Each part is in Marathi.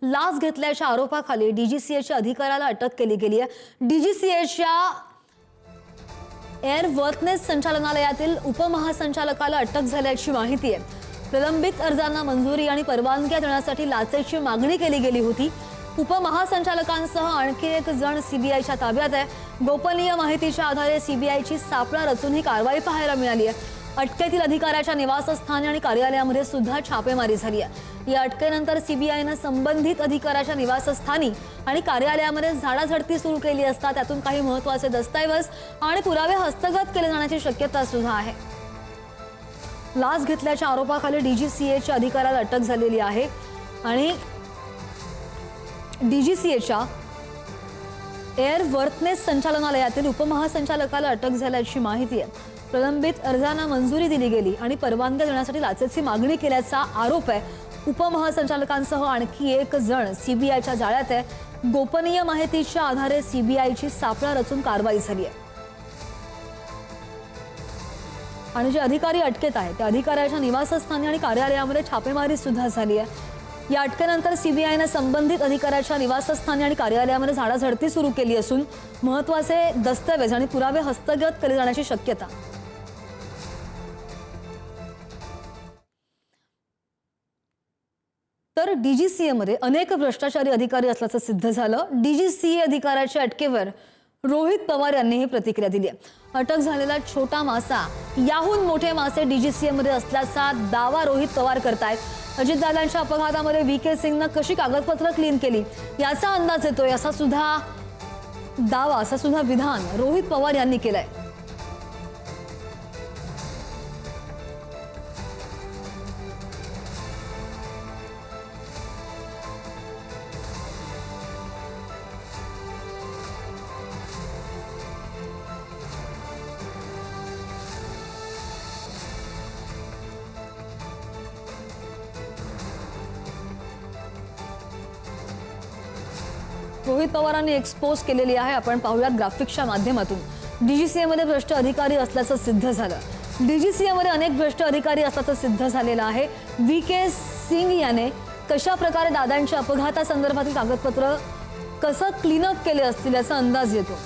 लाच घेतल्याच्या आरोपाखाली डीजीसीएच्या अधिकाऱ्याला अटक केली गेली आहे। डीजीसीएच्या एअरवर्थनेस संचालनालयातील उपमहासंचालकाला अटक झाल्याची माहिती आहे। प्रलंबित अर्जांना मंजुरी आणि परवानग्या देण्यासाठी लाचेची मागणी केली गेली होती। उपमहासंचालकांसह आणखी एक जण सीबीआयच्या ताब्यात आहे। गोपनीय माहितीच्या आधारे सीबीआयची सापळा रचून ही कारवाई पाहायला मिळाली आहे। अटकेतील अधिकाऱ्याच्या निवासस्थानी आणि कार्यालयामध्ये सुद्धा छापेमारी झाली आहे। या अटकेनंतर सीबीआयने संबंधित अधिकाऱ्याच्या निवासस्थानी आणि कार्यालयामध्ये झाडाझडती सुरू केली असता त्यातून काही महत्त्वाचे दस्तऐवज आणि पुरावे हस्तगत केले जाण्याची शक्यता सुद्धा आहे। लाच घेतल्याच्या आरोपाखाली डीजीसीएच्या अधिकाऱ्याला अटक झालेली आहे आणि डीजीसीएच्या एअरवर्थनेस संचालनालयातील उपमहासंचालकाला अटक झाल्याची माहिती आहे। प्रलंबित अर्जांना मंजुरी दिली गेली आणि परवानग्या देण्यासाठी लाचेची मागणी केल्याचा आरोप आहे। उपमहासंचालकांसह आणखी एक जण सीबीआयच्या जाळ्यात आहे। गोपनीय माहितीच्या आधारे सीबीआयची सापळा रचून कारवाई झाली आहे आणि जे अधिकारी अटकेत आहेत त्या अधिकाऱ्याच्या निवासस्थानी आणि कार्यालयामध्ये छापेमारी सुद्धा झाली आहे। या अटकेनंतर सीबीआयने संबंधित अधिकाऱ्याच्या निवासस्थानी आणि कार्यालयामध्ये झाडाझडती सुरू केली असून महत्त्वाचे दस्तऐवज आणि पुरावे हस्तगत केले जाण्याची शक्यता। तर डीजीसीएमध्ये अनेक भ्रष्टाचारी अधिकारी असल्याचं सिद्ध झालं। डीजीसीए अधिकाऱ्याच्या अटकेवर रोहित पवार यांनीही प्रतिक्रिया दिली आहे। अटक झालेला छोटा मासा याहून मोठे मासे डीजीसीएमध्ये असल्याचा दावा रोहित पवार करतायत। अजितदादांच्या अपघातामध्ये व्हीके सिंगनं कशी कागदपत्र क्लीन केली याचा अंदाज येतोय असा सुद्धा दावा असा सुद्धा विधान रोहित पवार यांनी केलंय। रोहित पवारांनी एक्सपोज केलेली आहे। आपण पाहूयात ग्राफिक्सच्या माध्यमातून। डीजीसीएमध्ये भ्रष्ट अधिकारी असल्याचं सिद्ध झालं। डीजीसीएमध्ये अनेक भ्रष्ट अधिकारी असल्याचं सिद्ध झालेलं आहे। व्हीके सिंग याने कशा प्रकारे दादांच्या अपघातासंदर्भातील कागदपत्र कसं क्लीनअप केले असतील याचा अंदाज येतो।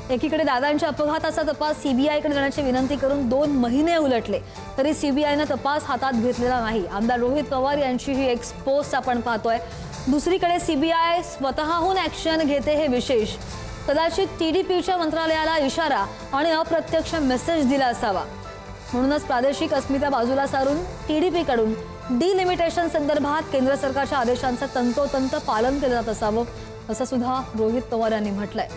एकीकडे दादांच्या अपघाताचा तपास सीबीआयकडे देण्याची विनंती करून 2 महिने उलटले तरी सीबीआयने तपास हातात घेतलेला नाही। आमदार रोहित पवार यांची ही एक्सपोज आपण पाहतोय। दुसरीकडे सीबीआय स्वतःहून ॲक्शन घेते हे विशेष। कदाचित टीडीपीच्या मंत्रालयाला इशारा आणि अप्रत्यक्ष मेसेज दिला असावा। म्हणूनच प्रादेशिक अस्मिता बाजूला सारून टीडीपीकडून डिलिमिटेशन संदर्भात केंद्र सरकारच्या आदेशांचं तंतोतंत पालन केलं जात असावं असं सुद्धा रोहित पवार यांनी म्हटलंय।